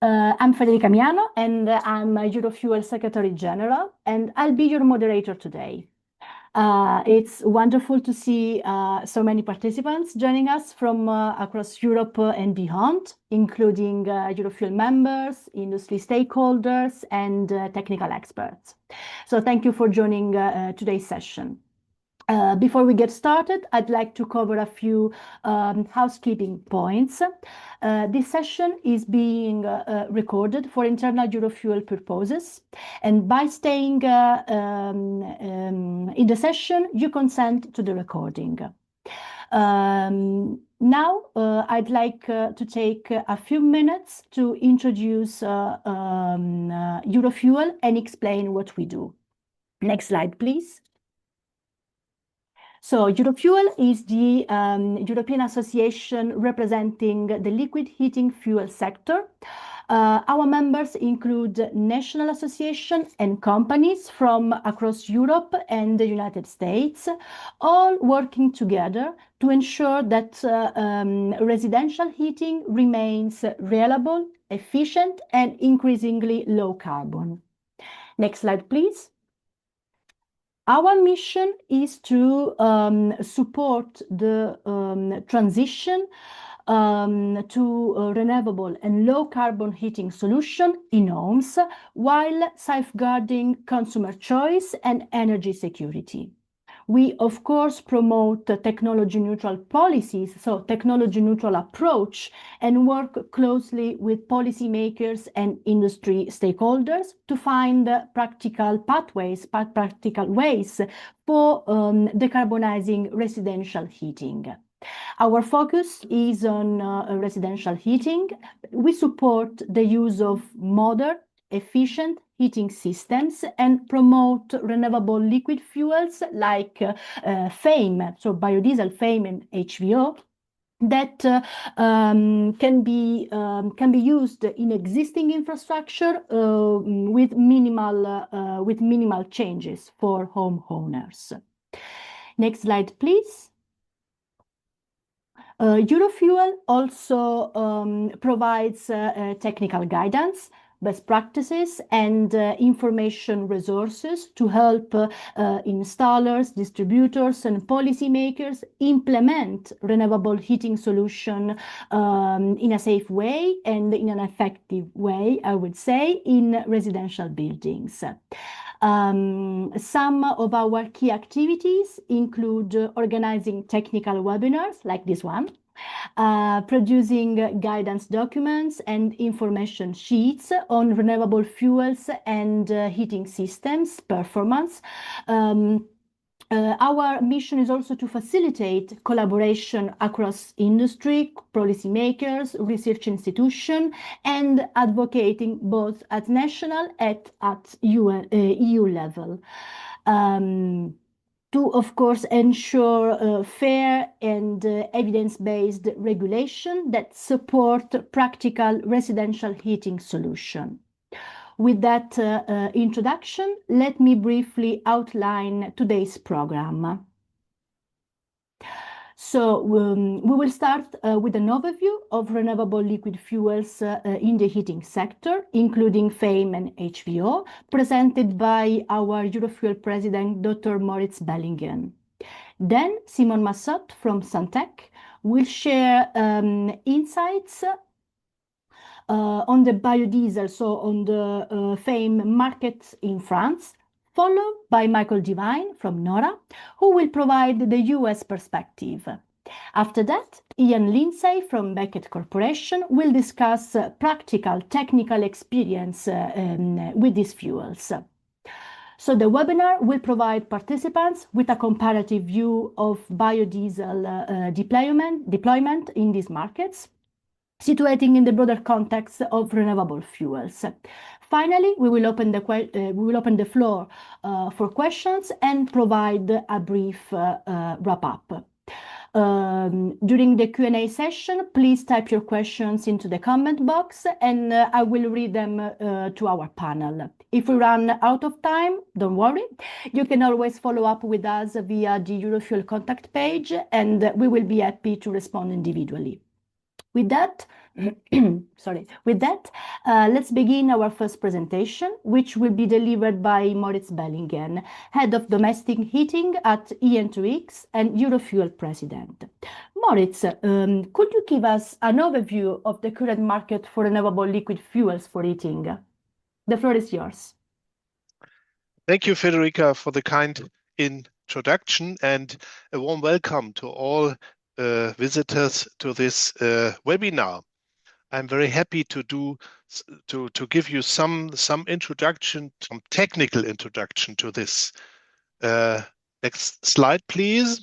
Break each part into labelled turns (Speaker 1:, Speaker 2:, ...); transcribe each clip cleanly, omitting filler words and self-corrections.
Speaker 1: I'm Federica Miano, and I'm a Eurofuel Secretary General, and I'll be your moderator today. It's wonderful to see so many participants joining us from across Europe and beyond, including Eurofuel members, industry stakeholders, and technical experts. So thank you for joining today's session. Before we get started, I'd like to cover a few housekeeping points. This session is being recorded for internal Eurofuel purposes, and by staying in the session, you consent to the recording. Now, I'd like to take a few minutes to introduce Eurofuel and explain what we do. Next slide, please. So Eurofuel is the European association representing the liquid heating fuel sector. Our members include national associations and companies from across Europe and the United States, all working together to ensure that residential heating remains reliable, efficient, and increasingly low carbon. Next slide, please. Our mission is to support the transition to a renewable and low carbon heating solution in homes while safeguarding consumer choice and energy security. We, of course, promote technology neutral policies, so technology neutral approach, and work closely with policymakers and industry stakeholders to find practical pathways, practical ways for decarbonizing residential heating. Our focus is on residential heating. We support the use of modern, efficient heating systems and promote renewable liquid fuels like FAME, so biodiesel, FAME, and HVO, that can be used in existing infrastructure with minimal changes for homeowners. Next slide, please. Eurofuel also provides technical guidance, best practices, and information resources to help installers, distributors, and policymakers implement renewable heating solution in a safe way and in an effective way, I would say, in residential buildings. Some of our key activities include organizing technical webinars like this one, producing guidance documents and information sheets on renewable fuels and heating systems performance. Our mission is also to facilitate collaboration across industry, policymakers, research institutions, and advocating both at national and at EU level. To, of course, ensure fair and evidence-based regulation that support practical residential heating solution. With that introduction, let me briefly outline today's program. So we will start with an overview of renewable liquid fuels in the heating sector, including FAME and HVO, presented by our Eurofuel president, Dr. Moritz Bellingen. Then Simon Massot from Santec will share insights on the biodiesel, so on the FAME market in France, followed by Michael Devine from NORA, who will provide the US perspective. After that, Ian Lindsay from Beckett Corporation will discuss practical technical experience with these fuels. So the webinar will provide participants with a comparative view of biodiesel deployment in these markets, situating in the broader context of renewable fuels. Finally, we will open the floor for questions and provide a brief wrap-up. During the Q&A session, please type your questions into the comment box and I will read them to our panel. If we run out of time, don't worry. You can always follow up with us via the Eurofuel contact page and we will be happy to respond individually. With that, Sorry. With that, let's begin our first presentation, which will be delivered by Moritz Bellingen, Head of Domestic Heating at EN2X and Eurofuel President. Moritz, could you give us an overview of the current market for renewable liquid fuels for heating? The floor is yours.
Speaker 2: Thank you, Federica, for the kind introduction, and a warm welcome to all visitors to this webinar. I'm very happy to give you some introduction, some technical introduction to this. Next slide, please.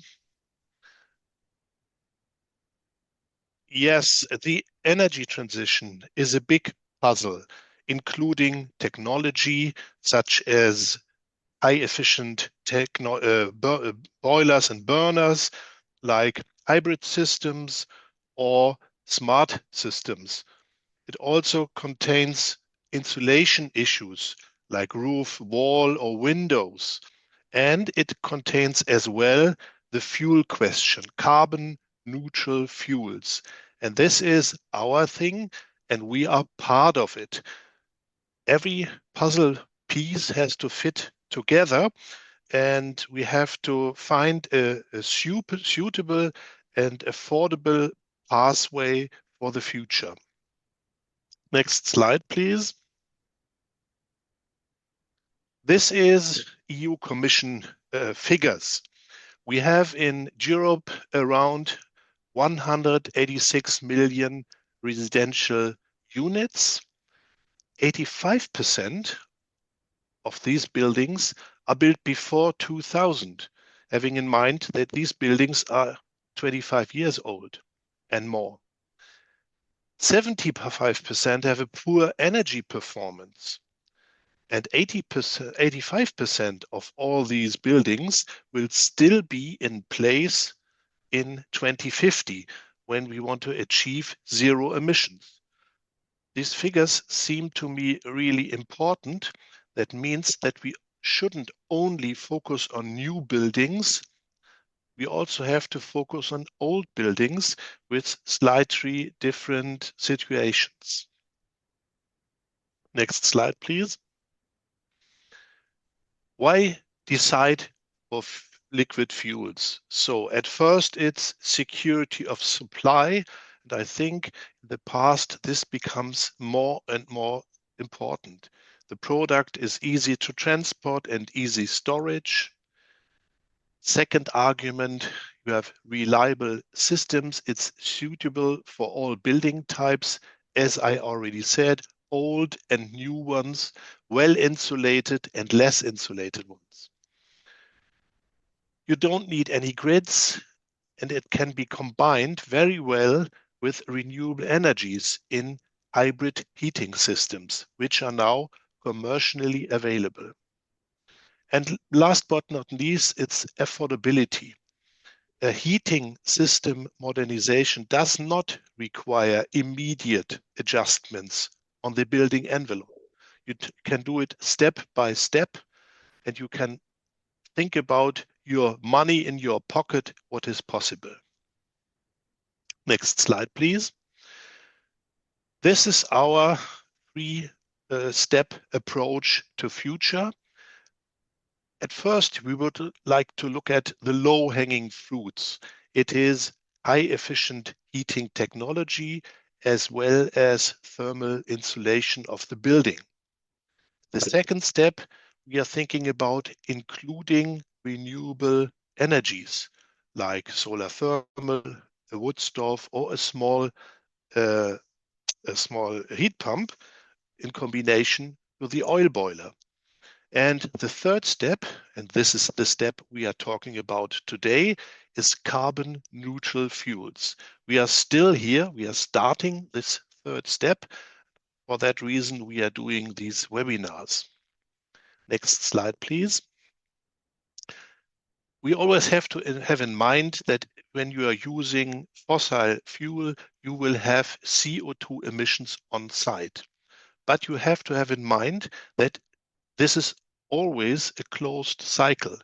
Speaker 2: Yes, the energy transition is a big puzzle, including technology such as high-efficient boilers and burners, like hybrid systems or smart systems. It also contains insulation issues like roof, wall, or windows. And it contains as well the fuel question, carbon neutral fuels. And this is our thing, and we are part of it. Every puzzle piece has to fit together, and we have to find a suitable and affordable pathway for the future. Next slide, please. This is EU Commission figures. We have in Europe around 186 million residential units. 85% of these buildings are built before 2000, having in mind that these buildings are 25 years old and more. 75% have a poor energy performance, and 85% of all these buildings will still be in place in 2050 when we want to achieve zero emissions. These figures seem to me really important. That means that we shouldn't only focus on new buildings, we also have to focus on old buildings with slightly different situations. Next slide, please. Why decide for liquid fuels? So at first it's security of supply, and I think in the past this becomes more and more important. The product is easy to transport and easy storage. Second argument, you have reliable systems. It's suitable for all building types, as I already said, old and new ones, well insulated and less insulated ones. You don't need any grids, and it can be combined very well with renewable energies in hybrid heating systems, which are now commercially available. And last but not least, it's affordability. A heating system modernization does not require immediate adjustments on the building envelope. You can do it step by step, and you can think about your money in your pocket, what is possible. Next slide, please. This is our three-step approach to future. At first, we would like to look at the low-hanging fruits. It is high-efficient heating technology as well as thermal insulation of the building. The second step, we are thinking about including renewable energies like solar thermal, a wood stove, or a small heat pump in combination with the oil boiler. And the third step, and this is the step we are talking about today, is carbon neutral fuels. We are still here, we are starting this third step. For that reason, we are doing these webinars. Next slide, please. We always have to have in mind that when you are using fossil fuel, you will have CO2 emissions on site. But you have to have in mind that this is always a closed cycle.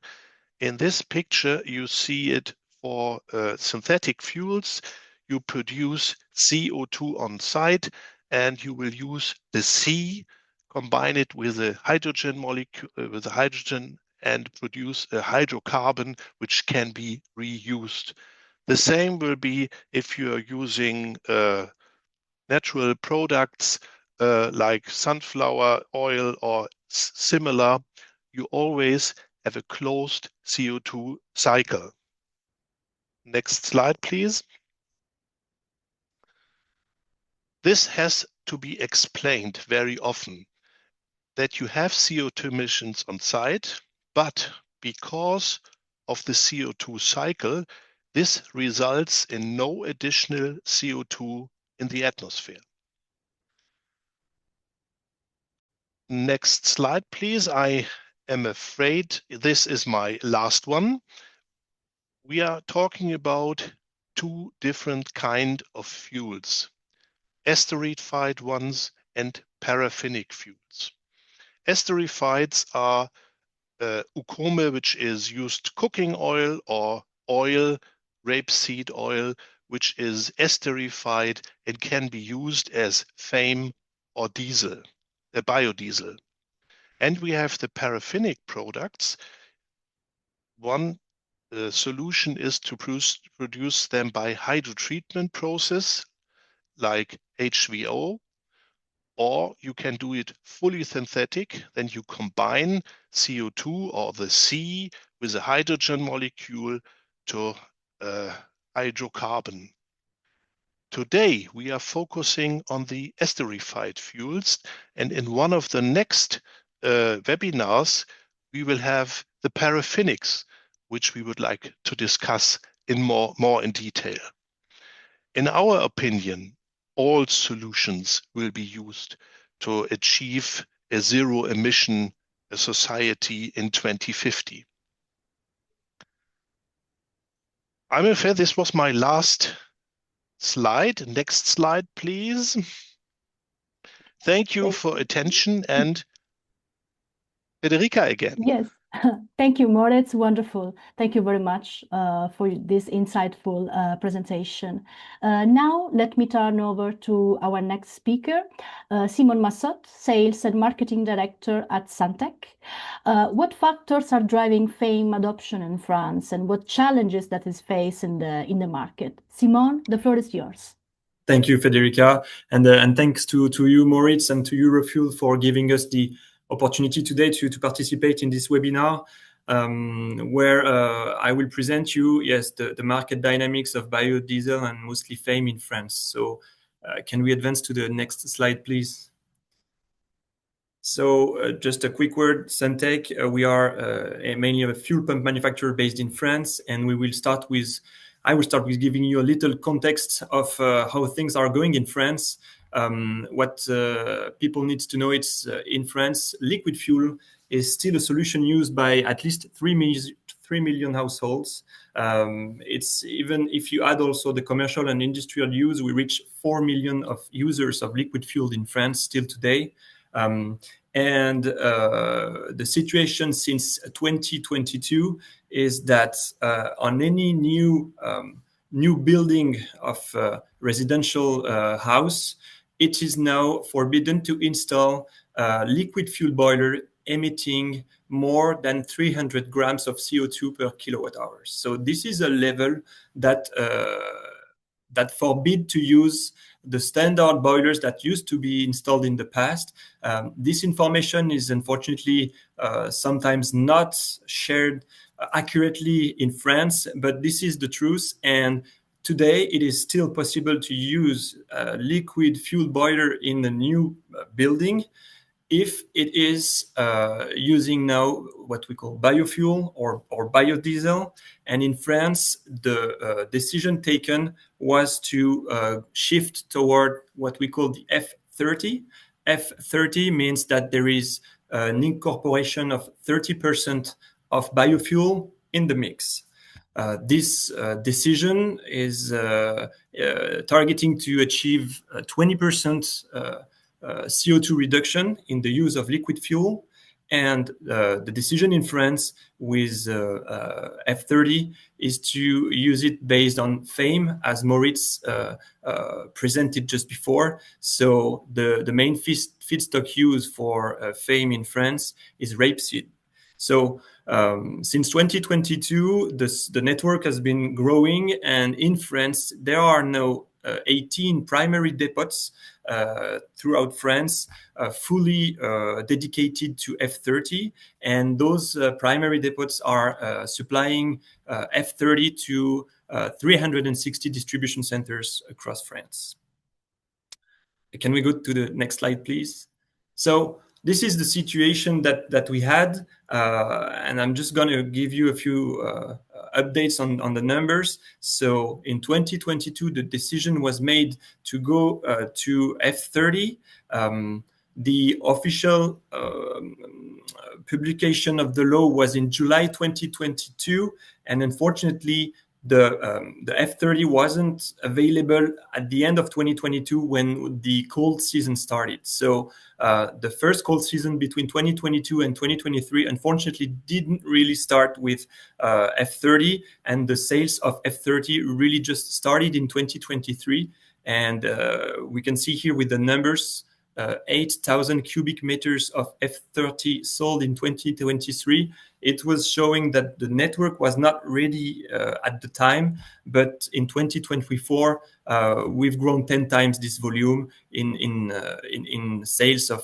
Speaker 2: In this picture, you see it for synthetic fuels. you produce CO2 on site, and you will use the C, combine it with a hydrogen molecule, with a hydrogen, and produce a hydrocarbon which can be reused. The same will be if you are using natural products like sunflower oil or similar. You always have a closed CO2 cycle. Next slide, please. This has to be explained very often, that you have CO2 emissions on site, but because of the CO2 cycle, this results in no additional CO2 in the atmosphere. Next slide, please. I am afraid this is my last one. We are talking about two different kind of fuels, esterified ones and paraffinic fuels. Esterifieds are ukome, which is used cooking oil, or oil, rapeseed oil, which is esterified and can be used as FAME or diesel, biodiesel. And we have the paraffinic products. One solution is to produce them by hydrotreatment process, like HVO, or you can do it fully synthetic. Then you combine CO2 or the C with a hydrogen molecule to hydrocarbon. Today, we are focusing on the esterified fuels, and in one of the next webinars, we will have the paraffinics, which we would like to discuss in more in detail. In our opinion, all solutions will be used to achieve a zero emission society in 2050. I'm afraid this was my last slide. Next slide, please. Thank you for attention, and Federica again.
Speaker 1: Yes, thank you, Moritz. Wonderful. Thank you very much for this insightful presentation. Now, let me turn over to our next speaker, Simon Massot, Sales and Marketing Director at Santec. What factors are driving FAME adoption in France, and what challenges that is faced in the market? Simon, the floor is yours.
Speaker 3: Thank you, Federica, and thanks to you, Moritz, and to Eurofuel for giving us the opportunity today to participate in this webinar, where I will present you, the market dynamics of biodiesel and mostly FAME in France. So can we advance to the next slide, please? So just a quick word, Santec, we are mainly a fuel pump manufacturer based in France, and I will start with giving you a little context of how things are going in France. What people need to know is in France, liquid fuel is still a solution used by at least 3 million households. It's even if you add also the commercial and industrial use, we reach 4 million of users of liquid fuel in France still today. And the situation since 2022 is that on any new building of residential house, it is now forbidden to install a liquid fuel boiler emitting more than 300 grams of CO2 per kilowatt hour. So this is a level that forbid to use the standard boilers that used to be installed in the past. This information is unfortunately sometimes not shared accurately in France, but this is the truth. And today it is still possible to use a liquid fuel boiler in a new building if it is using now what we call biofuel or biodiesel. And in France, the decision taken was to shift toward what we call the F30. F30 means that there is an incorporation of 30% of biofuel in the mix. This decision is targeting to achieve 20% CO2 reduction in the use of liquid fuel And the decision in France with F30 is to use it based on FAME, as Moritz presented just before. So the main feedstock used for FAME in France is rapeseed. So since 2022, the network has been growing, and in France, there are now 18 primary depots throughout France, fully dedicated to F30, and those primary depots are supplying F30 to 360 distribution centers across France. Can we go to the next slide, please? So this is the situation that we had, and I'm just going to give you a few updates on the numbers. So in 2022, the decision was made to go to F30. The official publication of the law was in July 2022, and unfortunately, the F30 wasn't available at the end of 2022 when the cold season started. So the first cold season between 2022 and 2023 unfortunately didn't really start with F30, and the sales of F30 really just started in 2023. And we can see here with the numbers, 8,000 cubic meters of F30 sold in 2023. It was showing that the network was not ready at the time, but in 2024 we've grown 10 times this volume in sales of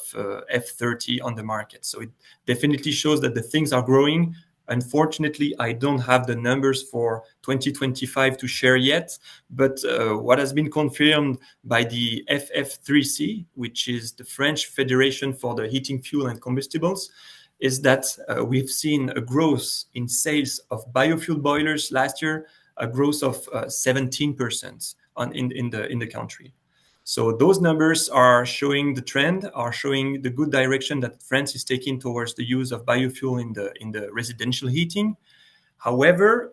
Speaker 3: F30 on the market. So it definitely shows that the things are growing. Unfortunately, I don't have the numbers for 2025 to share yet, but what has been confirmed by the FF3C, which is the French Federation for the Heating, Fuel and Combustibles, is that we've seen a growth in sales of biofuel boilers last year, a growth of 17% in the country. So those numbers are showing the trend, are showing the good direction that France is taking towards the use of biofuel in the residential heating. However,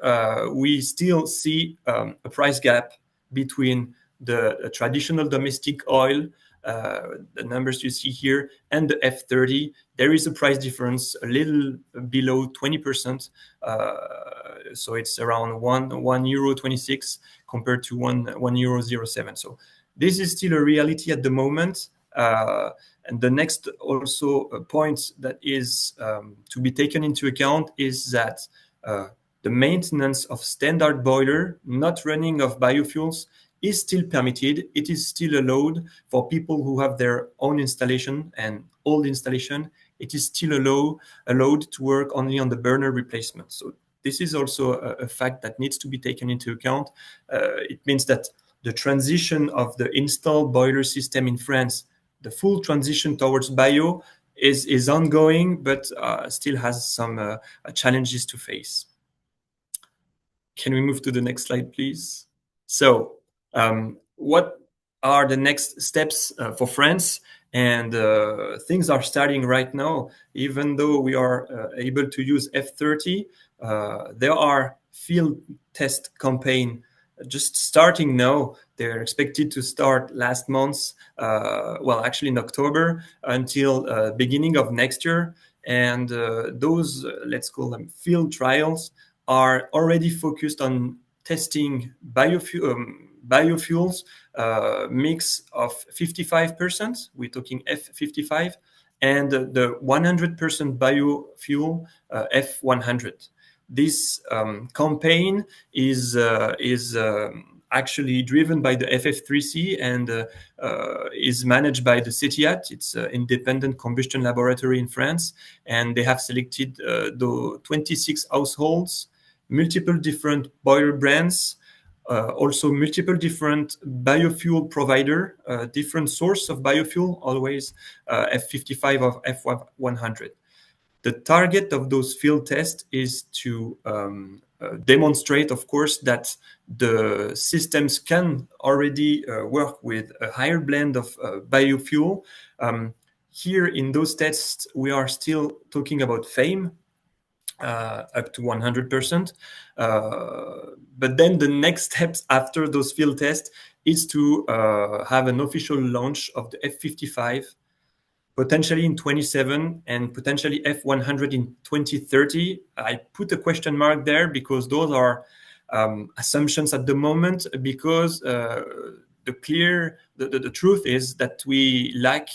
Speaker 3: we still see a price gap between the traditional domestic oil, the numbers you see here, and the F30. There is a price difference a little below 20%. So it's around €1.26 compared to €1.07. So this is still a reality at the moment. And the next also point that is to be taken into account is that the maintenance of standard boiler not running of biofuels is still permitted. It is still allowed for people who have their own installation and old installation. It is still allowed to work only on the burner replacement. So this is also a fact that needs to be taken into account. It means that the transition of the installed boiler system in France, the full transition towards bio is ongoing, but still has some challenges to face. Can we move to the next slide, please? So what are the next steps for France? And things are starting right now. Even though we are able to use F30, there are field test campaigns just starting now. They're expected to start last month, well, actually in October, until beginning of next year. And those, let's call them field trials, are already focused on testing biofuels, mix of 55%, we're talking F55, and the 100% biofuel F100. This campaign is actually driven by the FF3C and is managed by the CETIAT. It's an independent combustion laboratory in France, and they have selected the 26 households, multiple different boiler brands, also multiple different biofuel provider, different source of biofuel, always F55 or F100. The target of those field tests is to demonstrate, of course, that the systems can already work with a higher blend of biofuel. Here in those tests, we are still talking about FAME, up to 100%. But then the next steps after those field tests is to have an official launch of the F55 potentially in 27 and potentially F100 in 2030. I put a question mark there because those are assumptions at the moment, because the truth is that we lack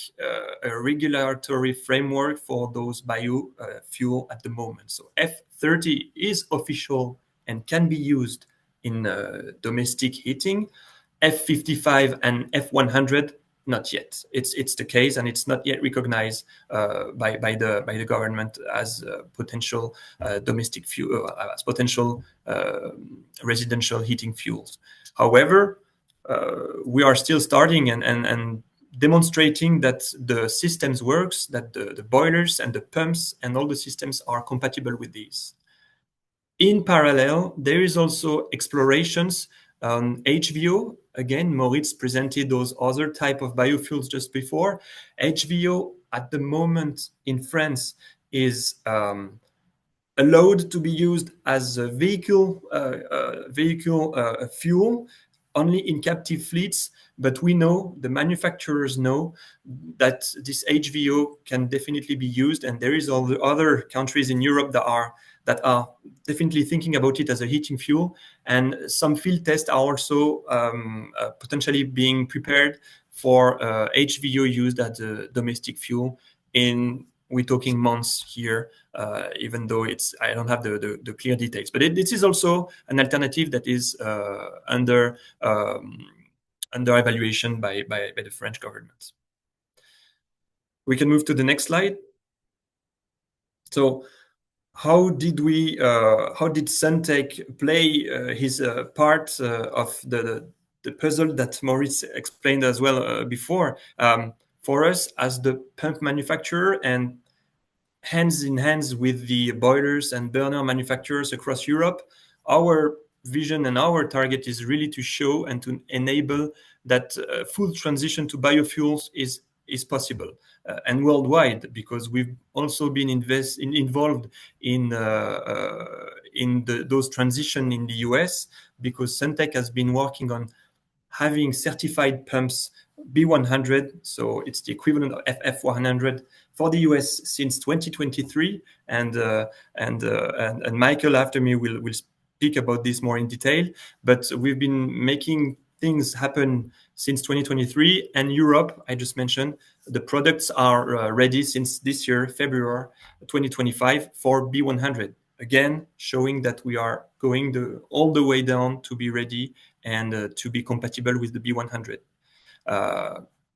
Speaker 3: a regulatory framework for those biofuel at the moment. So F30 is official and can be used in domestic heating. F55 and F100, not yet. It's the case, and it's not yet recognized by the government as potential domestic fuel, as potential residential heating fuels. However, we are still starting and demonstrating that the systems works, that the boilers and the pumps and all the systems are compatible with these. In parallel, there is also explorations on HVO. Again, Moritz presented those other type of biofuels just before. HVO at the moment in France is allowed to be used as a vehicle fuel only in captive fleets, but we know, the manufacturers know, that this HVO can definitely be used, and there is all the other countries in Europe that are definitely thinking about it as a heating fuel, and some field tests are also potentially being prepared for HVO used as a domestic fuel. We're talking months here, even though I don't have the clear details. But this is also an alternative that is under evaluation by the French government. We can move to the next slide. So how did Suntech play his part of the puzzle that Moritz explained as well before? For us, as the pump manufacturer and hands in hands with the boilers and burner manufacturers across Europe, our vision and our target is really to show and to enable that full transition to biofuels is possible, and worldwide, because we've also been involved in those transition in the US, because Suntech has been working on having certified pumps B100, so it's the equivalent of FF100 for the US since 2023, and Michael after me will speak about this more in detail. But we've been making things happen since 2023, and Europe, I just mentioned, the products are ready since this year, February 2025, for B100. Again, showing that we are going all the way down to be ready and to be compatible with the B100.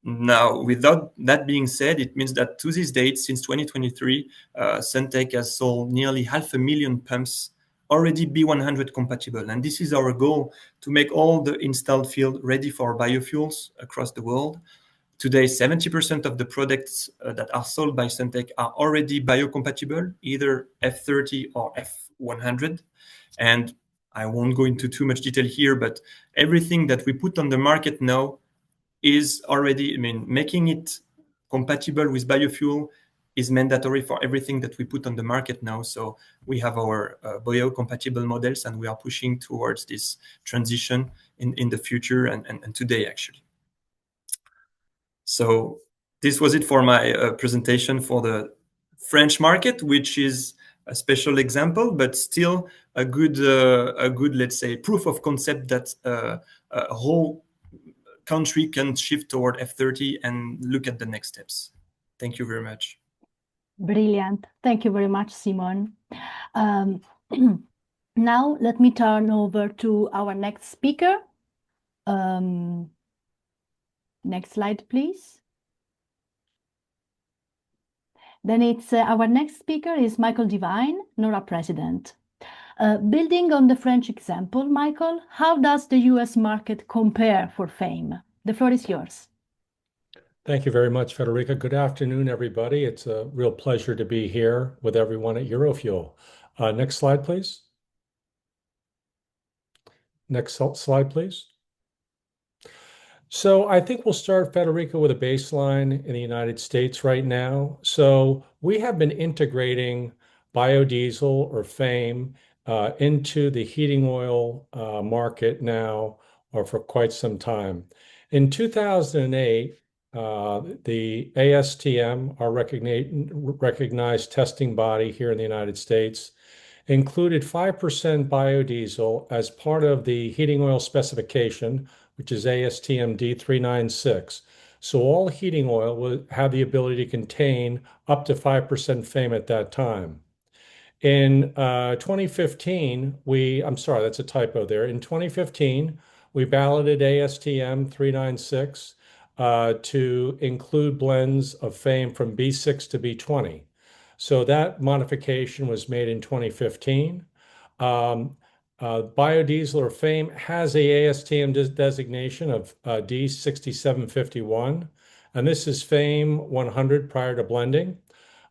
Speaker 3: Now, without that being said, it means that to this date, since 2023, Suntech has sold nearly 500,000 pumps already B100 compatible. And this is our goal, to make all the installed field ready for biofuels across the world. Today, 70% of the products that are sold by Suntech are already biocompatible, either F30 or F100. And I won't go into too much detail here, but everything that we put on the market now is already, making it compatible with biofuel is mandatory for everything that we put on the market now. So we have our biocompatible models, and we are pushing towards this transition in the future and today, actually. So this was it for my presentation for the French market, which is a special example, but still a good, let's say, proof of concept that a whole country can shift toward F30 and look at the next steps. Thank you very much.
Speaker 1: Brilliant. Thank you very much, Simon. Now let me turn over to our next speaker. Next slide, please. Then it's our next speaker is Michael Devine, NORA president. Building on the French example, Michael, how does the US market compare for FAME? The floor is yours.
Speaker 4: Thank you very much, Federica. Good afternoon, everybody. It's a real pleasure to be here with everyone at Eurofuel. Next slide, please. Next slide, please. So I think we'll start, Federica, with a baseline in the United States right now. So we have been integrating biodiesel or FAME into the heating oil market now, or for quite some time. In 2008, the ASTM, our recognized testing body here in the United States, included 5% biodiesel as part of the heating oil specification, which is ASTM D396. So all heating oil will have the ability to contain up to 5% FAME at that time. In 2015, I'm sorry, that's a typo there. In 2015, we balloted ASTM 396 to include blends of FAME from B6 to B20. So that modification was made in 2015. Biodiesel or FAME has a ASTM designation of D6751, and this is FAME 100 prior to blending.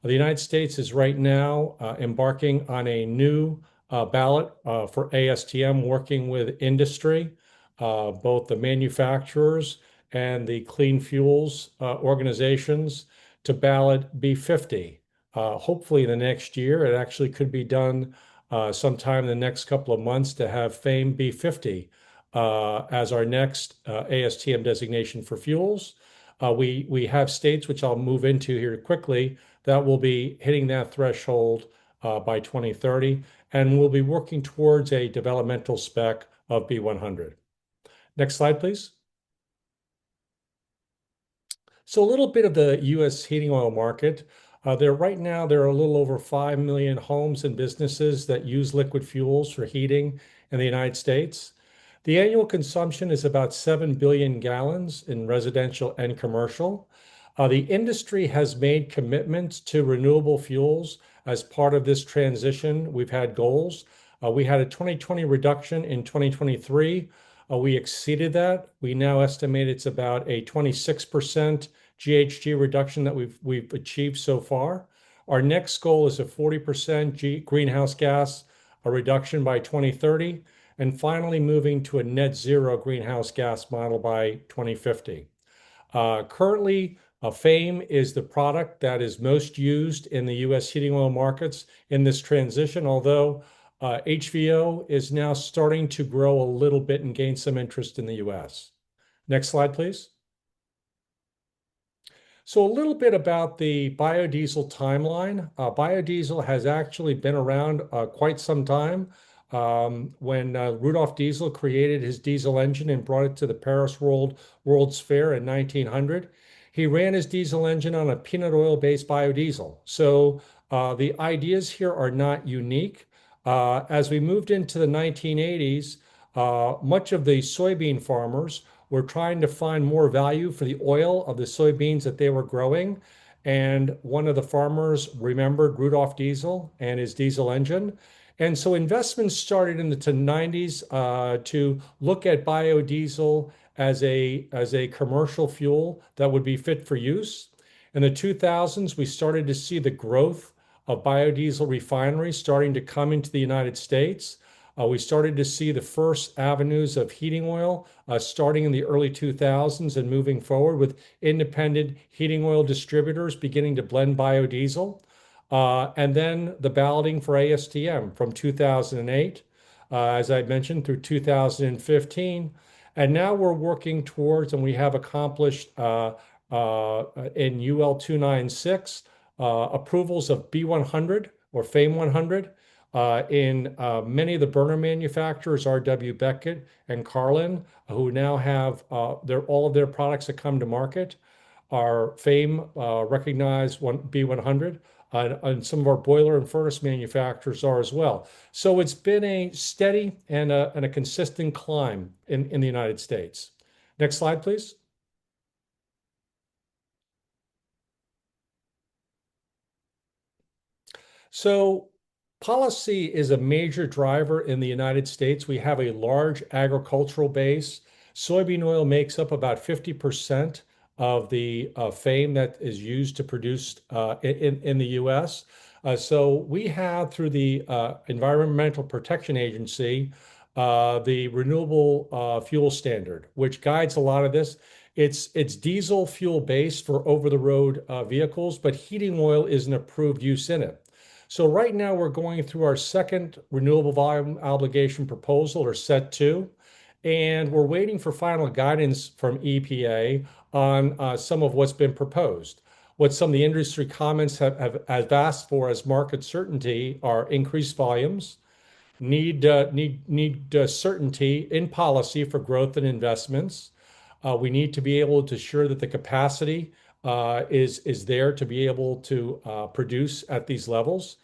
Speaker 4: The United States is right now embarking on a new ballot for ASTM, working with industry, both the manufacturers and the clean fuels organizations, to ballot B50. Hopefully the next year, it actually could be done sometime in the next couple of months, to have FAME B50 as our next ASTM designation for fuels. We have states, which I'll move into here quickly, that will be hitting that threshold by 2030, and we'll be working towards a developmental spec of B100. Next slide, please. So a little bit of the U.S. heating oil market. Right now, there are a little over 5 million homes and businesses that use liquid fuels for heating in the United States. The annual consumption is about 7 billion gallons in residential and commercial. The industry has made commitments to renewable fuels as part of this transition. We've had goals. We had a 2020 reduction in 2023. We exceeded that. We now estimate it's about a 26% GHG reduction that we've achieved so far. Our next goal is a 40% greenhouse gas reduction by 2030, and finally moving to a net zero greenhouse gas model by 2050. Currently, FAME is the product that is most used in the U.S. heating oil markets in this transition, although HVO is now starting to grow a little bit and gain some interest in the U.S. Next slide, please. So a little bit about the biodiesel timeline. Biodiesel has actually been around quite some time. When Rudolf Diesel created his diesel engine and brought it to the Paris World's Fair in 1900, he ran his diesel engine on a peanut oil-based biodiesel. So the ideas here are not unique. As we moved into the 1980s, much of the soybean farmers were trying to find more value for the oil of the soybeans that they were growing. And one of the farmers remembered Rudolf Diesel and his diesel engine. And so investments started in the 90s to look at biodiesel as a commercial fuel that would be fit for use. In the 2000s, we started to see the growth of biodiesel refineries starting to come into the United States. We started to see the first avenues of heating oil starting in the early 2000s and moving forward, with independent heating oil distributors beginning to blend biodiesel. And then the balloting for ASTM from 2008, as I mentioned, through 2015. And now we're working towards, and we have accomplished in UL 296, approvals of B100 or FAME 100 in many of the burner manufacturers, R.W. Beckett and Carlin, who now have all of their products that come to market are FAME recognized B100. And some of our boiler and furnace manufacturers are as well. So it's been a steady and a consistent climb in the United States. Next slide, please. So policy is a major driver in the United States. We have a large agricultural base. Soybean oil makes up about 50% of the FAME that is used to produce in the U.S. So we have, through the Environmental Protection Agency, the Renewable Fuel Standard, which guides a lot of this. It's diesel fuel based for over-the-road vehicles, but heating oil is an approved use in it. So right now we're going through our second Renewable Volume Obligation proposal, or Set 2. And we're waiting for final guidance from EPA on some of what's been proposed. What some of the industry comments have asked for as market certainty are increased volumes, need certainty in policy for growth and investments. We need to be able to ensure that the capacity is there to be able to produce at these levels.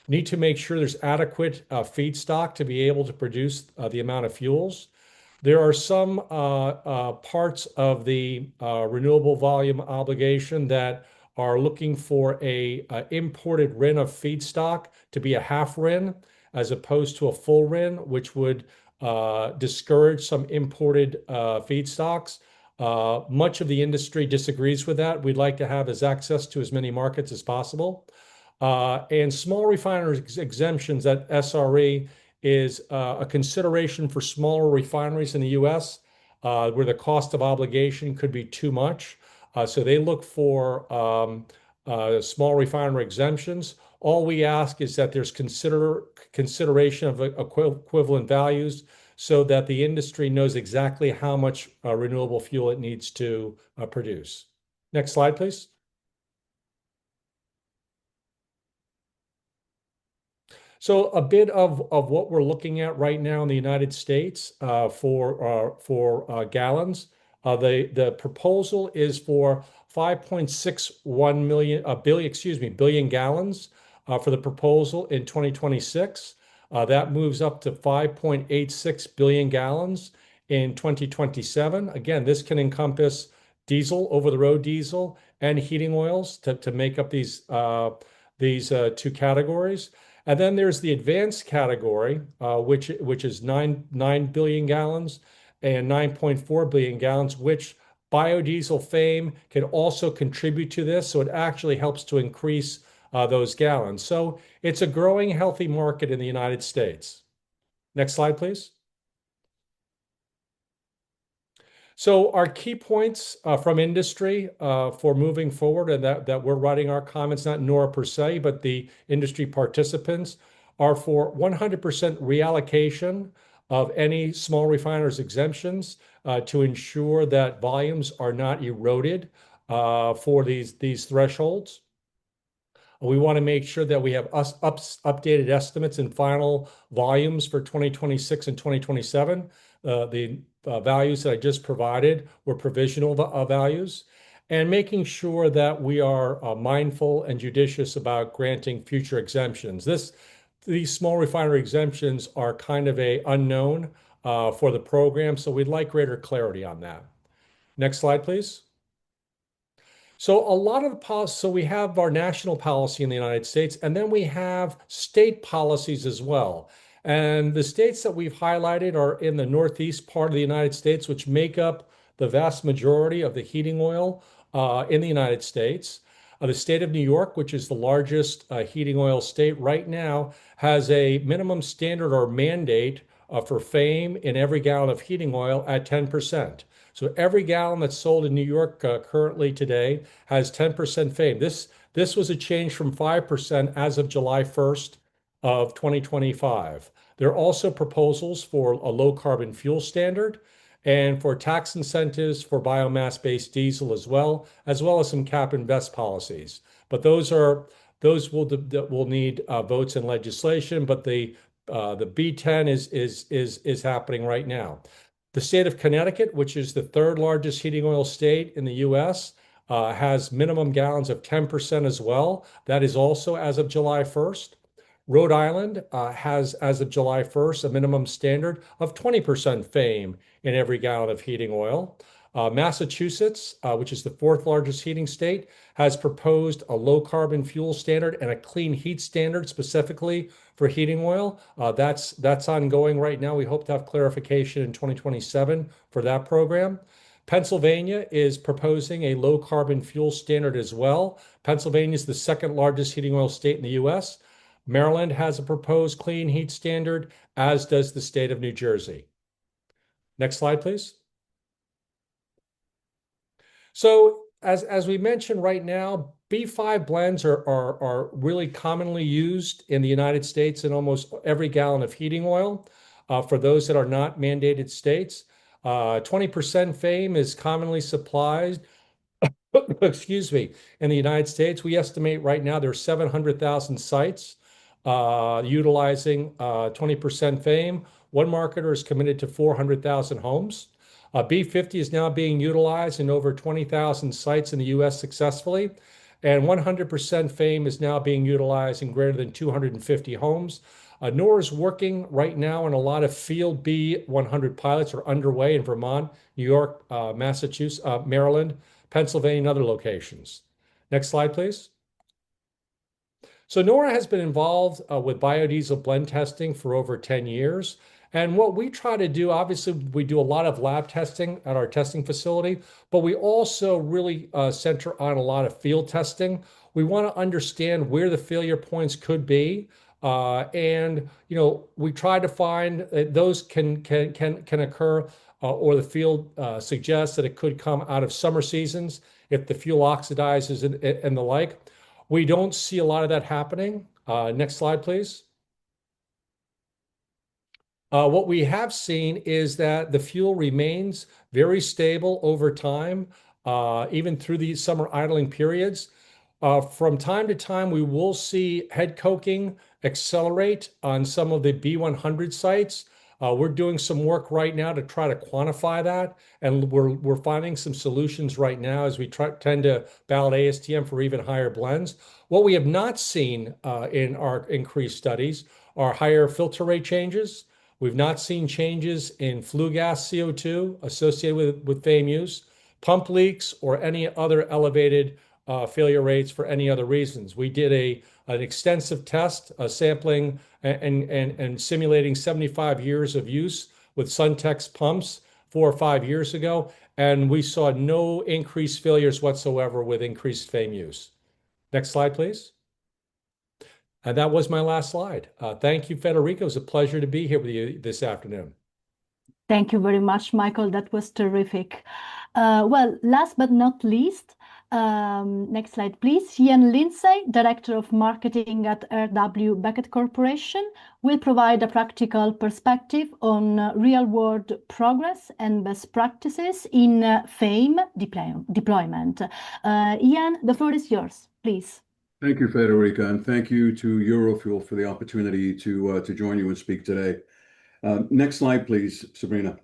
Speaker 4: Need to make sure there's adequate feedstock to be able to produce the amount of fuels. There are some parts of the renewable volume obligation that are looking for a imported RIN of feedstock to be a half RIN as opposed to a full RIN, which would discourage some imported feedstocks. Much of the industry disagrees with that. We'd like to have access to as many markets as possible. And small refineries exemptions at SRE is a consideration for smaller refineries in the US where the cost of obligation could be too much. So they look for small refinery exemptions. All we ask is that there's consideration of equivalent values so that the industry knows exactly how much renewable fuel it needs to produce. Next slide, please. So a bit of what we're looking at right now in the United States for gallons. The proposal is for 5.61 billion gallons for the proposal in 2026. That moves up to 5.86 billion gallons in 2027. Again, this can encompass diesel, over-the-road diesel, and heating oils to make up these two categories. And then there's the advanced category, which is 9 billion gallons and 9.4 billion gallons, which biodiesel fame can also contribute to this. So it actually helps to increase those gallons. So it's a growing, healthy market in the United States. Next slide, please. So our key points from industry for moving forward, and that we're writing our comments, not NORA per se, but the industry participants, are for 100% reallocation of any small refiners exemptions to ensure that volumes are not eroded for these thresholds. We want to make sure that we have updated estimates and final volumes for 2026 and 2027. The values that I just provided were provisional values, and making sure that we are mindful and judicious about granting future exemptions. These small refinery exemptions are kind of an unknown for the program, so we'd like greater clarity on that. Next slide, please. So a lot of the policy, so we have our national policy in the United States, and then we have state policies as well. And the states that we've highlighted are in the northeast part of the United States, which make up the vast majority of the heating oil in the United States. The state of New York, which is the largest heating oil state right now, has a minimum standard or mandate for FAME in every gallon of heating oil at 10%. So every gallon that's sold in New York currently today has 10% FAME. This was a change from 5% as of July 1st of 2025. There are also proposals for a low carbon fuel standard and for tax incentives for biomass-based diesel as well as some cap and vest policies. But those will need votes and legislation. But the B10 is happening right now. The state of Connecticut, which is the third largest heating oil state in the U.S., has minimum gallons of 10% as well. That is also as of July 1st. Rhode Island has, as of July 1st, a minimum standard of 20% FAME in every gallon of heating oil. Massachusetts, which is the fourth largest heating state, has proposed a low carbon fuel standard and a clean heat standard specifically for heating oil. That's ongoing right now. We hope to have clarification in 2027 for that program. Pennsylvania is proposing a low carbon fuel standard as well. Pennsylvania is the second largest heating oil state in the U.S. Maryland has a proposed clean heat standard, as does the state of New Jersey. Next slide, please. So as we mentioned right now, B5 blends are really commonly used in the United States in almost every gallon of heating oil for those that are not mandated states. 20% FAME is commonly supplied excuse me, in the United States, we estimate right now there's 700,000 sites utilizing 20% FAME. One marketer is committed to 400,000 homes. B50 is now being utilized in over 20,000 sites in the US successfully, and 100% FAME is now being utilized in greater than 250 homes. NOAA is working right now on a lot of field B100 pilots are underway in Vermont, New York, Massachusetts, Maryland, Pennsylvania, and other locations. Next slide, please. So NORA has been involved with biodiesel blend testing for over 10 years. And what we try to do, obviously, we do a lot of lab testing at our testing facility, but we also really center on a lot of field testing. We want to understand where the failure points could be. And we try to find that those can occur, or the field suggests that it could come out of summer seasons if the fuel oxidizes and the like. We don't see a lot of that happening. Next slide, please. What we have seen is that the fuel remains very stable over time, even through the summer idling periods. From time to time, we will see head coking accelerate on some of the B100 sites. We're doing some work right now to try to quantify that, and we're finding some solutions right now as we tend to validate ASTM for even higher blends. What we have not seen in our increased studies are higher filter rate changes. We've not seen changes in flue gas CO2 associated with FAME use, pump leaks, or any other elevated failure rates for any other reasons. We did an extensive test, sampling and simulating 75 years of use with Suntex pumps 4 or 5 years ago, and we saw no increased failures whatsoever with increased FAME use. Next slide, please. And that was my last slide. Thank you, Federico. It was a pleasure to be here with you this afternoon.
Speaker 1: Thank you very much, Michael. That was terrific. Well, last but not least, next slide, please. Ian Lindsay, Director of Marketing at R.W. Beckett Corporation, will provide a practical perspective on real-world progress and best practices in FAME deployment. Ian, the floor is yours, please.
Speaker 5: Thank you, Federica, and thank you to Eurofuel for the opportunity to join you and speak today. Next slide, please, Sabrina.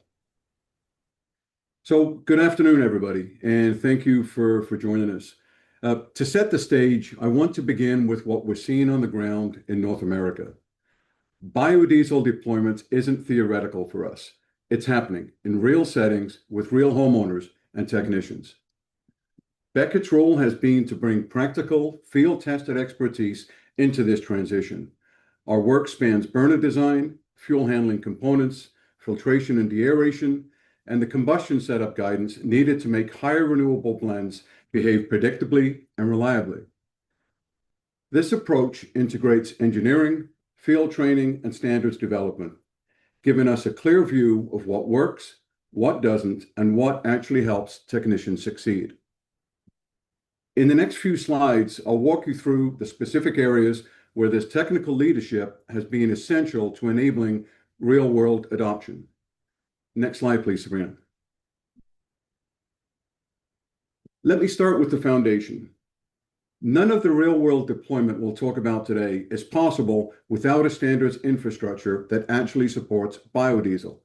Speaker 5: So good afternoon, everybody, and thank you for joining us. To set the stage, I want to begin with what we're seeing on the ground in North America. Biodiesel deployment isn't theoretical for us. It's happening in real settings with real homeowners and technicians. Beckett's role has been to bring practical, field-tested expertise into this transition. Our work spans burner design, fuel handling components, filtration and deaeration, and the combustion setup guidance needed to make higher renewable blends behave predictably and reliably. This approach integrates engineering, field training, and standards development, giving us a clear view of what works, what doesn't, and what actually helps technicians succeed. In the next few slides, I'll walk you through the specific areas where this technical leadership has been essential to enabling real-world adoption. Next slide, please, Sabrina. Let me start with the foundation. None of the real-world deployment we'll talk about today is possible without a standards infrastructure that actually supports biodiesel.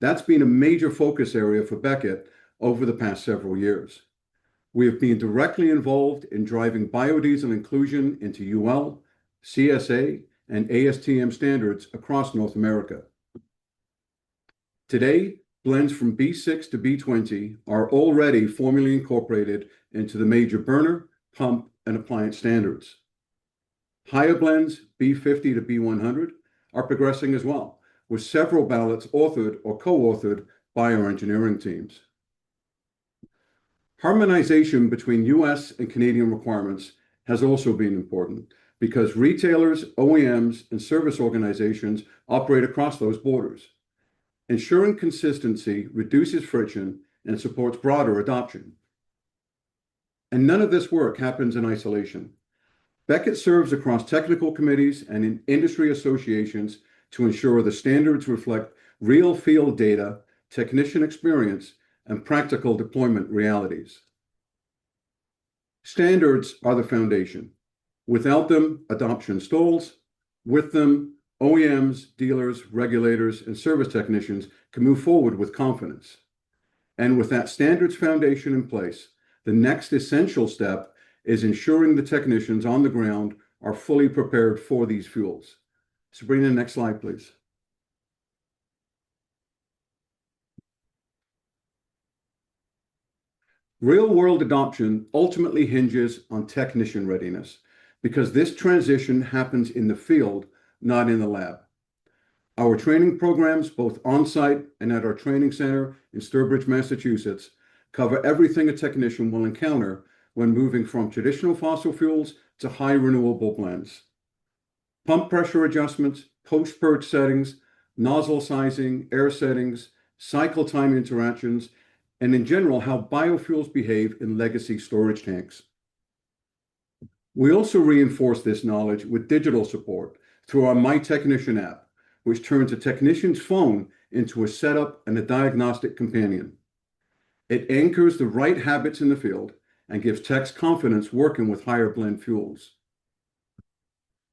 Speaker 5: That's been a major focus area for Beckett over the past several years. We have been directly involved in driving biodiesel inclusion into UL, CSA, and ASTM standards across North America. Today, blends from B6 to B20 are already formally incorporated into the major burner, pump, and appliance standards. Higher blends, B50 to B100, are progressing as well, with several ballots authored or co-authored by our engineering teams. Harmonization between US and Canadian requirements has also been important because retailers, OEMs, and service organizations operate across those borders. Ensuring consistency reduces friction and supports broader adoption. And none of this work happens in isolation. Beckett serves across technical committees and in industry associations to ensure the standards reflect real field data, technician experience, and practical deployment realities. Standards are the foundation. Without them, adoption stalls. With them, OEMs, dealers, regulators, and service technicians can move forward with confidence. And with that standards foundation in place, the next essential step is ensuring the technicians on the ground are fully prepared for these fuels. Sabrina, next slide, please. Real-world adoption ultimately hinges on technician readiness because this transition happens in the field, not in the lab. Our training programs, both on-site and at our training center in Sturbridge, Massachusetts, cover everything a technician will encounter when moving from traditional fossil fuels to high renewable blends. Pump pressure adjustments, post-purge settings, nozzle sizing, air settings, cycle time interactions, and in general, how biofuels behave in legacy storage tanks. We also reinforce this knowledge with digital support through our My Technician app, which turns a technician's phone into a setup and a diagnostic companion. It anchors the right habits in the field and gives techs confidence working with higher blend fuels.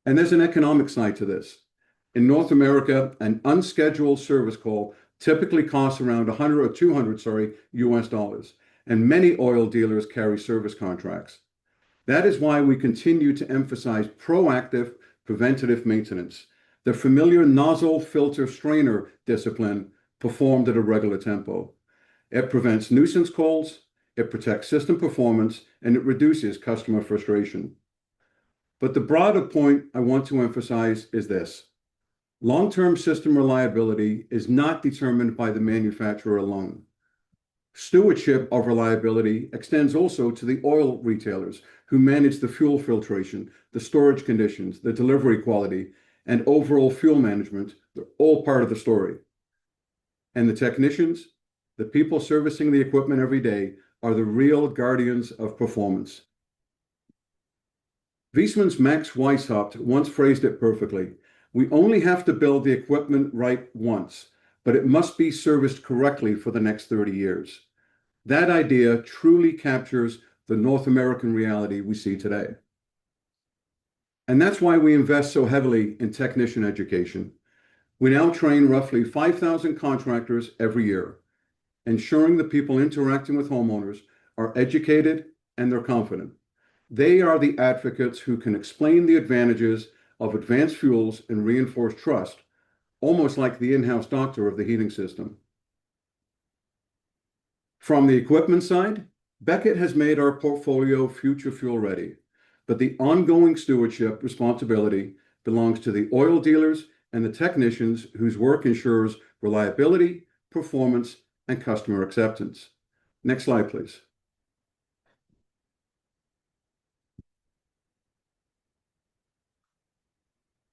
Speaker 5: And there's an economic side to this. In North America, an unscheduled service call typically costs around 100 or 200, US dollars, and many oil dealers carry service contracts. That is why we continue to emphasize proactive preventative maintenance, the familiar nozzle filter strainer discipline performed at a regular tempo. It prevents nuisance calls, it protects system performance, and it reduces customer frustration. But the broader point I want to emphasize is this. Long-term system reliability is not determined by the manufacturer alone. Stewardship of reliability extends also to the oil retailers who manage the fuel filtration, the storage conditions, the delivery quality, and overall fuel management. They're all part of the story. And the technicians, the people servicing the equipment every day, are the real guardians of performance. Viessmann's Max Weishaupt once phrased it perfectly. We only have to build the equipment right once, but it must be serviced correctly for the next 30 years. That idea truly captures the North American reality we see today. And that's why we invest so heavily in technician education. We now train roughly 5,000 contractors every year, ensuring the people interacting with homeowners are educated and they're confident. They are the advocates who can explain the advantages of advanced fuels and reinforce trust, almost like the in-house doctor of the heating system. From the equipment side, Beckett has made our portfolio future fuel ready, but the ongoing stewardship responsibility belongs to the oil dealers and the technicians whose work ensures reliability, performance, and customer acceptance. Next slide, please.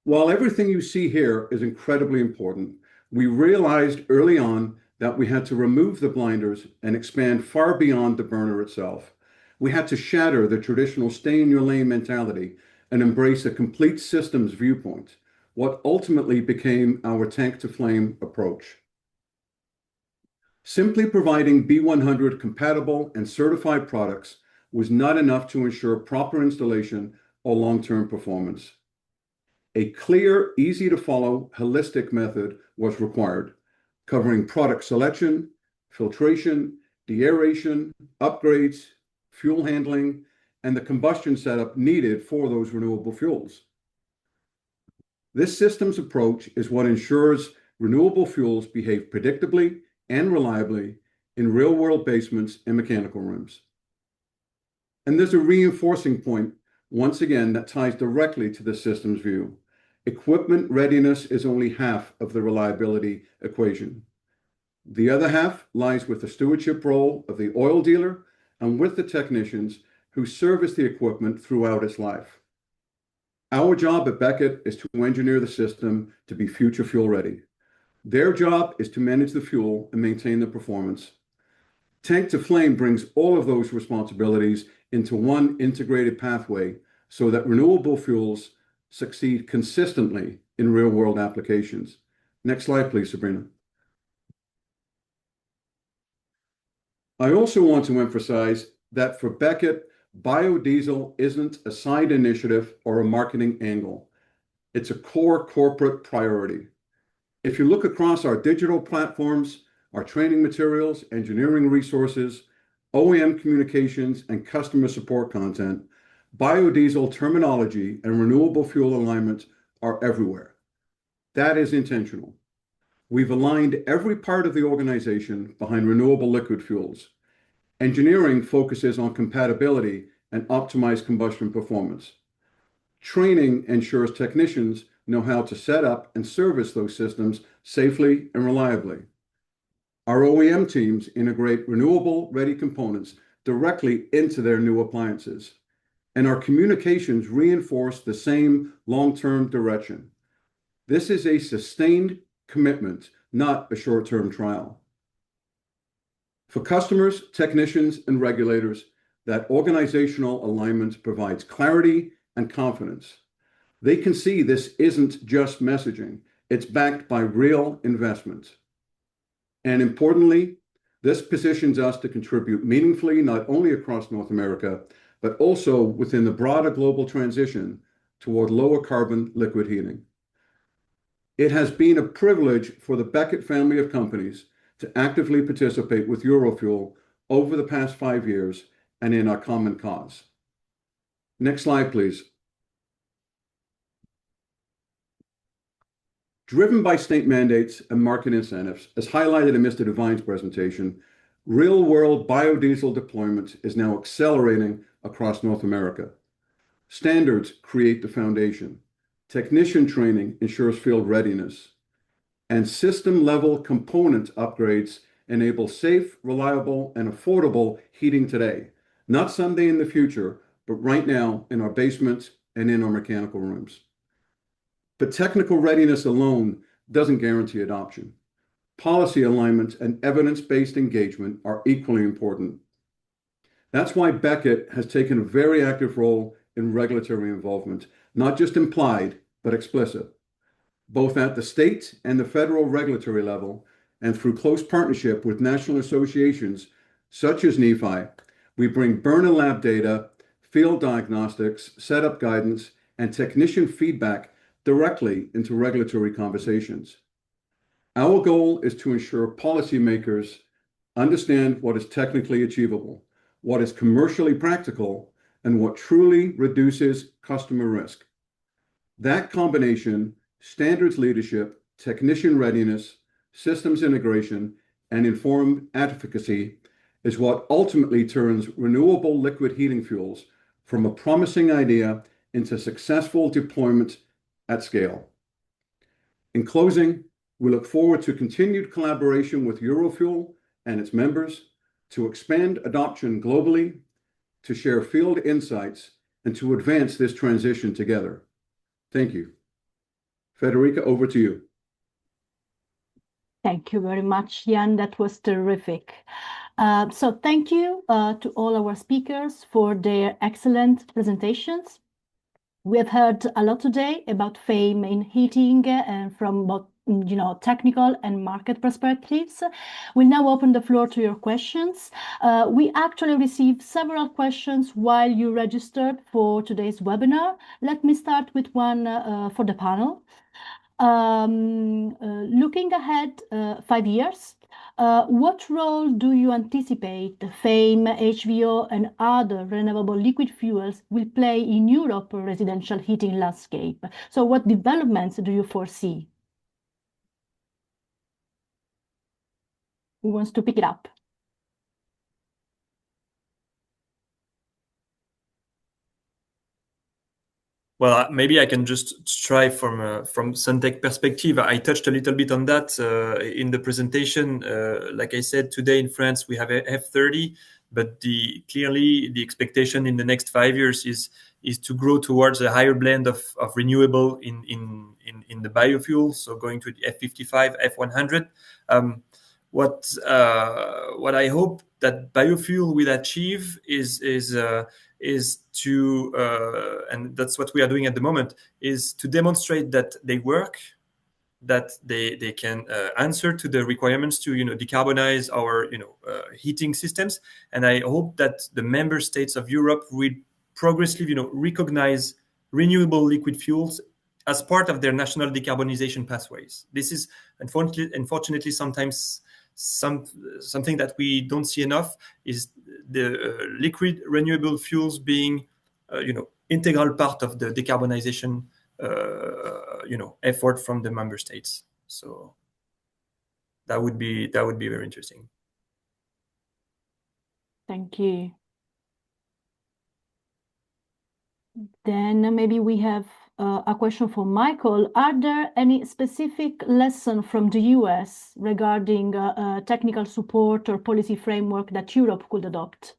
Speaker 5: While everything you see here is incredibly important, we realized early on that we had to remove the blinders and expand far beyond the burner itself. We had to shatter the traditional stay-in-your-lane mentality and embrace a complete systems viewpoint, what ultimately became our tank-to-flame approach. Simply providing B100 compatible and certified products was not enough to ensure proper installation or long-term performance. A clear, easy-to-follow, holistic method was required, covering product selection, filtration, deaeration, upgrades, fuel handling, and the combustion setup needed for those renewable fuels. This systems approach is what ensures renewable fuels behave predictably and reliably in real-world basements and mechanical rooms. And there's a reinforcing point, once again, that ties directly to the systems view. Equipment readiness is only half of the reliability equation. The other half lies with the stewardship role of the oil dealer and with the technicians who service the equipment throughout its life. Our job at Beckett is to engineer the system to be future fuel ready. Their job is to manage the fuel and maintain the performance. Tank to Flame brings all of those responsibilities into one integrated pathway so that renewable fuels succeed consistently in real-world applications. Next slide, please, Sabrina. I also want to emphasize that for Beckett, biodiesel isn't a side initiative or a marketing angle. It's a core corporate priority. If you look across our digital platforms, our training materials, engineering resources, OEM communications, and customer support content, biodiesel terminology and renewable fuel alignment are everywhere. That is intentional. We've aligned every part of the organization behind renewable liquid fuels. Engineering focuses on compatibility and optimized combustion performance. Training ensures technicians know how to set up and service those systems safely and reliably. Our OEM teams integrate renewable-ready components directly into their new appliances, and our communications reinforce the same long-term direction. This is a sustained commitment, not a short-term trial. For customers, technicians, and regulators, that organizational alignment provides clarity and confidence. They can see this isn't just messaging, it's backed by real investment. And importantly, this positions us to contribute meaningfully not only across North America, but also within the broader global transition toward lower carbon liquid heating. It has been a privilege for the Beckett family of companies to actively participate with Eurofuel over the past 5 years and in our common cause. Next slide, please. Driven by state mandates and market incentives, as highlighted in Mr. Devine's presentation, real-world biodiesel deployment is now accelerating across North America. Standards create the foundation. Technician training ensures field readiness. And system-level component upgrades enable safe, reliable, and affordable heating today, not someday in the future, but right now in our basements and in our mechanical rooms. But technical readiness alone doesn't guarantee adoption. Policy alignment and evidence-based engagement are equally important. That's why Beckett has taken a very active role in regulatory involvement, not just implied, but explicit, both at the state and the federal regulatory level, and through close partnership with national associations such as NEFI. We bring burner lab data, field diagnostics, setup guidance, and technician feedback directly into regulatory conversations. Our goal is to ensure policymakers understand what is technically achievable, what is commercially practical, and what truly reduces customer risk. That combination, standards leadership, technician readiness, systems integration, and informed advocacy, is what ultimately turns renewable liquid heating fuels from a promising idea into successful deployment at scale. In closing, we look forward to continued collaboration with Eurofuel and its members to expand adoption globally, to share field insights, and to advance this transition together. Thank you. Federica, over to you.
Speaker 1: Thank you very much, Jan. That was terrific. So thank you to all our speakers for their excellent presentations. We have heard a lot today about FAME in heating and from both technical and market perspectives. We'll now open the floor to your questions. We actually received several questions while you registered for today's webinar. Let me start with one for the panel. Looking ahead 5 years, what role do you anticipate FAME, HVO, and other renewable liquid fuels will play in Europe's residential heating landscape? So what developments do you foresee? Who wants to pick it up?
Speaker 3: Well, maybe I can just try from Suntech perspective. I touched a little bit on that in the presentation. Like I said, today in France we have F30, but clearly the expectation in the next 5 years is to grow towards a higher blend of renewable in the biofuel. So going to the F55, F100. What I hope that biofuel will achieve is to and that's what we are doing at the moment, is to demonstrate that they work, that they can answer to the requirements to decarbonize our heating systems. And I hope that the member states of Europe will progressively recognize renewable liquid fuels as part of their national decarbonization pathways. This is unfortunately sometimes something that we don't see enough, is the liquid renewable fuels being integral part of the decarbonization effort from the member states. So that would be very interesting.
Speaker 1: Thank you. Then maybe we have a question for Michael. Are there any specific lessons from the US regarding technical support or policy framework that Europe could adopt?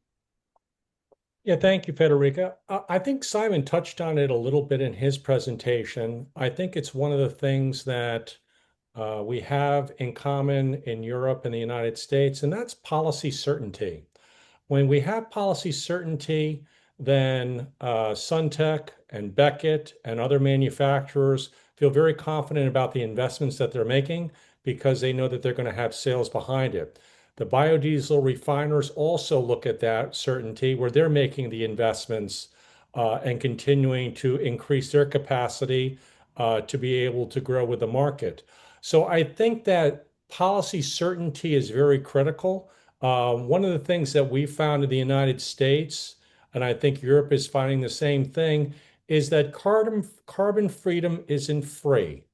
Speaker 4: Yeah, thank you, Federica. I think Simon touched on it a little bit in his presentation. I think it's one of the things that we have in common in Europe and the United States, and that's policy certainty. When we have policy certainty, then Suntech and Beckett and other manufacturers feel very confident about the investments that they're making because they know that they're going to have sales behind it. The biodiesel refiners also look at that certainty where they're making the investments and continuing to increase their capacity to be able to grow with the market. So I think that policy certainty is very critical. One of the things that we found in the United States, and I think Europe is finding the same thing, is that carbon freedom isn't free.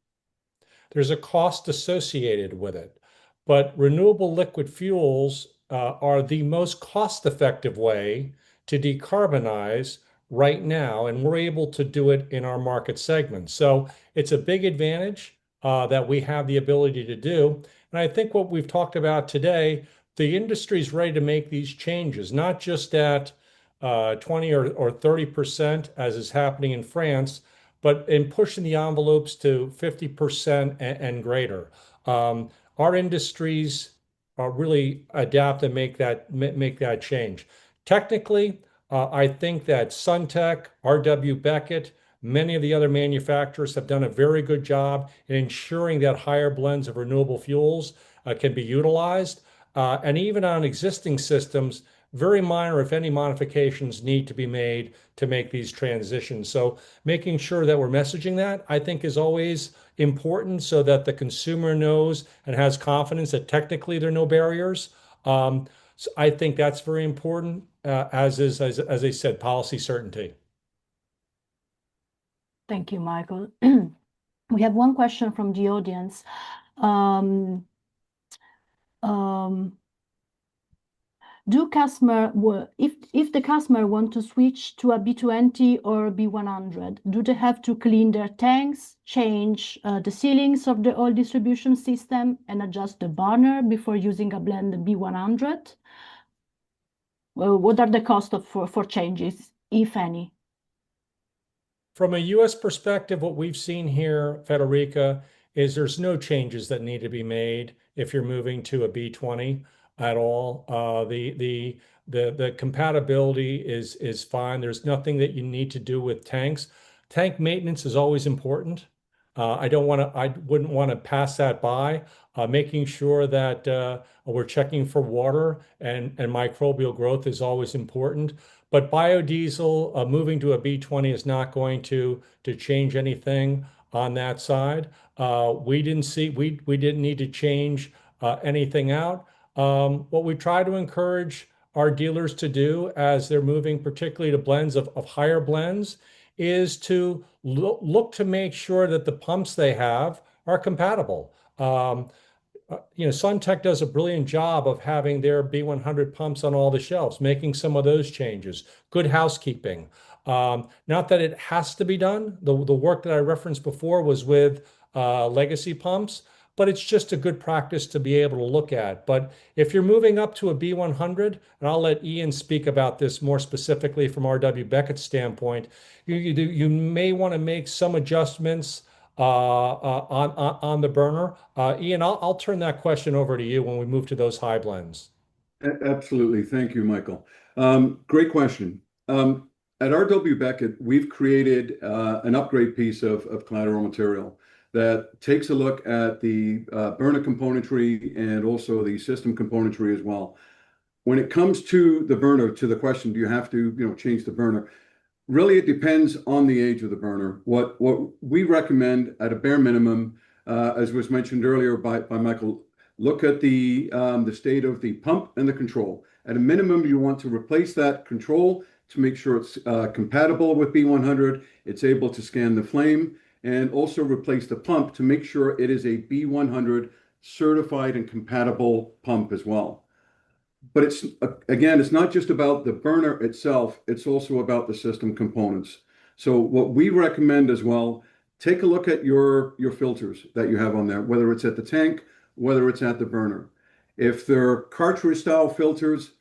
Speaker 4: There's a cost associated with it. But renewable liquid fuels are the most cost-effective way to decarbonize right now, and we're able to do it in our market segment. So it's a big advantage that we have the ability to do. And I think what we've talked about today, the industry is ready to make these changes, not just at 20 or 30%, as is happening in France, but in pushing the envelopes to 50% and greater. Our industries really adapt and make that change. Technically, I think that Suntech, R.W. Beckett, many of the other manufacturers have done a very good job in ensuring that higher blends of renewable fuels can be utilized. And even on existing systems, very minor, if any, modifications need to be made to make these transitions. So making sure that we're messaging that, I think, is always important so that the consumer knows and has confidence that technically there are no barriers. So I think that's very important, as I said, policy certainty.
Speaker 1: Thank you, Michael. We have one question from the audience. If the customer want to switch to a B20 or B100, do they have to clean their tanks, change the sealings of the oil distribution system, and adjust the burner before using a blend B100? Well, what are the costs for changes, if any?
Speaker 4: From a U.S. perspective, what we've seen here, Federica, is there's no changes that need to be made if you're moving to a B20 at all. The compatibility is fine. There's nothing that you need to do with tanks. Tank maintenance is always important. I wouldn't want to pass that by. Making sure that we're checking for water and microbial growth is always important. But biodiesel moving to a B20 is not going to change anything on that side. We didn't need to change anything out. What we try to encourage our dealers to do as they're moving particularly to blends of higher blends is to look to make sure that the pumps they have are compatible. Suntech does a brilliant job of having their B100 pumps on all the shelves, making some of those changes. Good housekeeping. Not that it has to be done. The work that I referenced before was with legacy pumps, but it's just a good practice to be able to look at. But if you're moving up to a B100, and I'll let Ian speak about this more specifically from R.W. Beckett's standpoint, you may want to make some adjustments on the burner. Ian, I'll turn that question over to you when we move to those high blends.
Speaker 5: Absolutely. Thank you, Michael. Great question. At R.W. Beckett, we've created an upgrade piece of collateral material that takes a look at the burner componentry and also the system componentry as well. When it comes to the burner, to the question, do you have to, change the burner? Really, it depends on the age of the burner. What we recommend at a bare minimum, as was mentioned earlier by Michael, look at the state of the pump and the control. At a minimum, you want to replace that control to make sure it's compatible with B100, it's able to scan the flame, and also replace the pump to make sure it is a B100 certified and compatible pump as well. But it's not just about the burner itself, it's also about the system components. So what we recommend as well, take a look at your filters that you have on there, whether it's at the tank, whether it's at the burner. If they're cartridge style filters,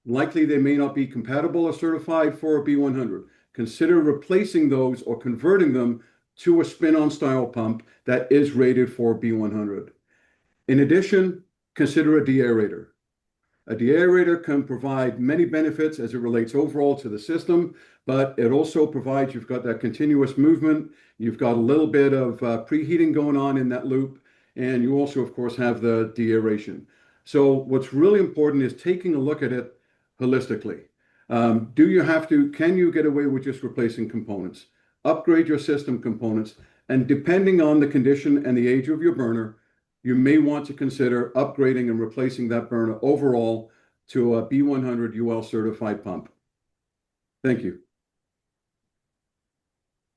Speaker 5: likely they may not be compatible or certified for a B100. Consider replacing those or converting them to a spin-on style pump that is rated for B100. In addition, consider a deaerator. A deaerator can provide many benefits as it relates overall to the system, but it also provides, you've got that continuous movement, you've got a little bit of preheating going on in that loop, and you also, of course, have the deaeration. So what's really important is taking a look at it holistically. Can you get away with just replacing components? Upgrade your system components, and depending on the condition and the age of your burner, you may want to consider upgrading and replacing that burner overall to a B100 UL certified pump. Thank you.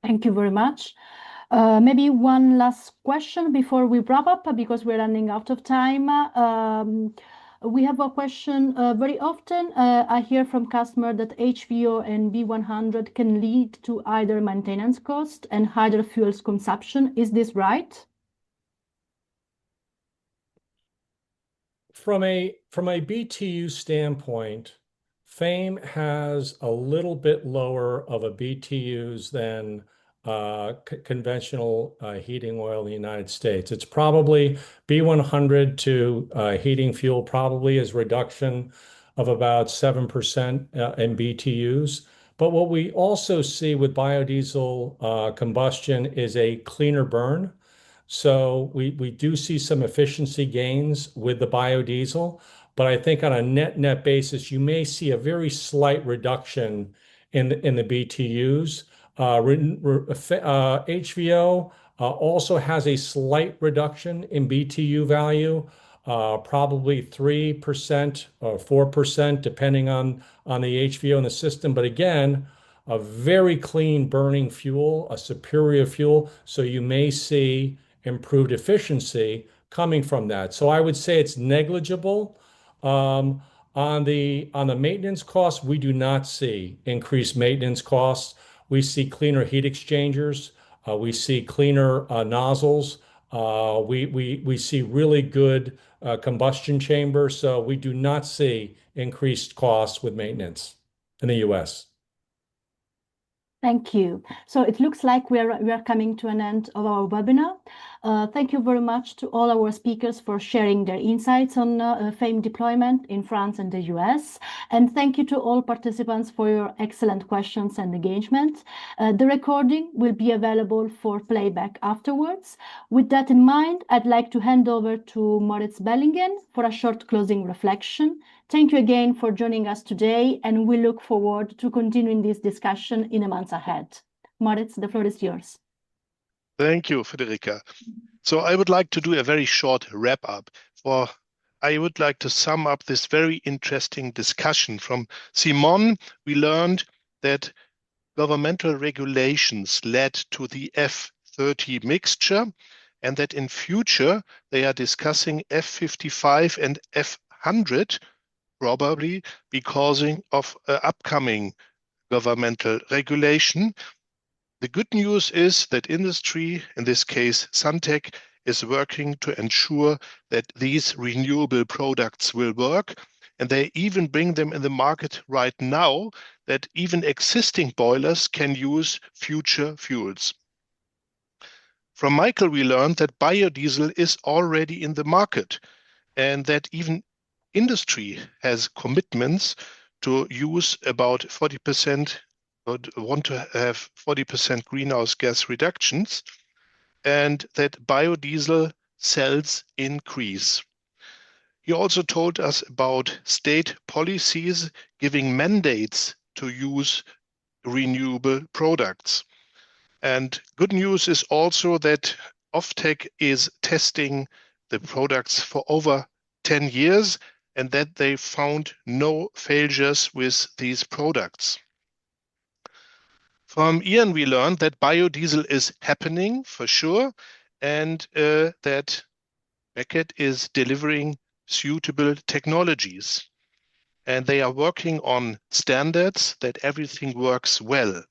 Speaker 1: Thank you very much. Maybe one last question before we wrap up, because we're running out of time. We have a question very often. I hear from customers that HVO and B100 can lead to either maintenance cost and higher fuels consumption. Is this right?
Speaker 4: From a BTU standpoint, FAME has a little bit lower of a BTUs than conventional heating oil in the United States. It's probably B100 to heating fuel probably is reduction of about 7% in BTUs. But what we also see with biodiesel combustion is a cleaner burn. So we do see some efficiency gains with the biodiesel, but I think on a net basis, you may see a very slight reduction in the BTUs. HVO also has a slight reduction in BTU value, probably 3% or 4%, depending on the HVO in the system. But again, a very clean burning fuel, a superior fuel. So you may see improved efficiency coming from that. So I would say it's negligible. On the maintenance costs, we do not see increased maintenance costs. We see cleaner heat exchangers. We see cleaner nozzles. We see really good combustion chambers. So we do not see increased costs with maintenance in the US.
Speaker 1: Thank you. So it looks like we are coming to an end of our webinar. Thank you very much to all our speakers for sharing their insights on FAME deployment in France and the US. And thank you to all participants for your excellent questions and engagement. The recording will be available for playback afterwards. With that in mind, I'd like to hand over to Moritz Bellingen for a short closing reflection. Thank you again for joining us today, and we look forward to continuing this discussion in the months ahead. Moritz, the floor is yours.
Speaker 2: Thank you, Federica. So I would like to do a very short wrap up. I would like to sum up this very interesting discussion. From Simon, we learned that governmental regulations led to the F30 mixture, and that in future they are discussing F55 and F100, probably because of upcoming governmental regulation. The good news is that industry, in this case Suntech, is working to ensure that these renewable products will work, and they even bring them in the market right now, that even existing boilers can use future fuels. From Michael, we learned that biodiesel is already in the market, and that even industry has commitments to use about 40%, or want to have 40% greenhouse gas reductions. and that biodiesel sales increase. He also told us about state policies giving mandates to use renewable products. And good news is also that Offtech is testing the products for over 10 years and that they found no failures with these products. From Ian, we learned that biodiesel is happening for sure, and that Beckett is delivering suitable technologies. And they are working on standards that everything works well.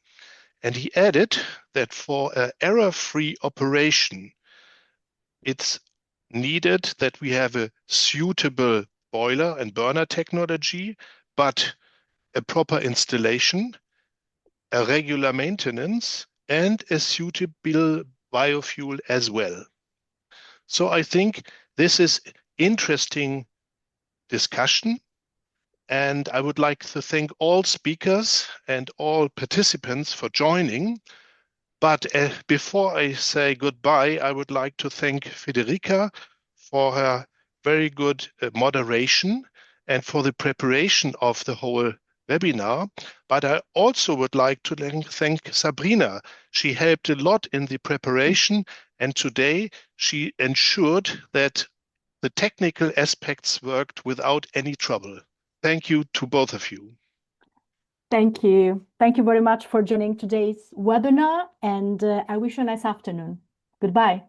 Speaker 2: And he added that for an error-free operation, it's needed that we have a suitable boiler and burner technology, but a proper installation, a regular maintenance, and a suitable biofuel as well. So I think this is interesting discussion, and I would like to thank all speakers and all participants for joining. But before I say goodbye, I would like to thank Federica for her very good moderation and for the preparation of the whole webinar. But I also would like to thank Sabrina. She helped a lot in the preparation, and today she ensured that the technical aspects worked without any trouble. Thank you to both of you.
Speaker 1: Thank you. Thank you very much for joining today's webinar, and I wish you a nice afternoon. Goodbye.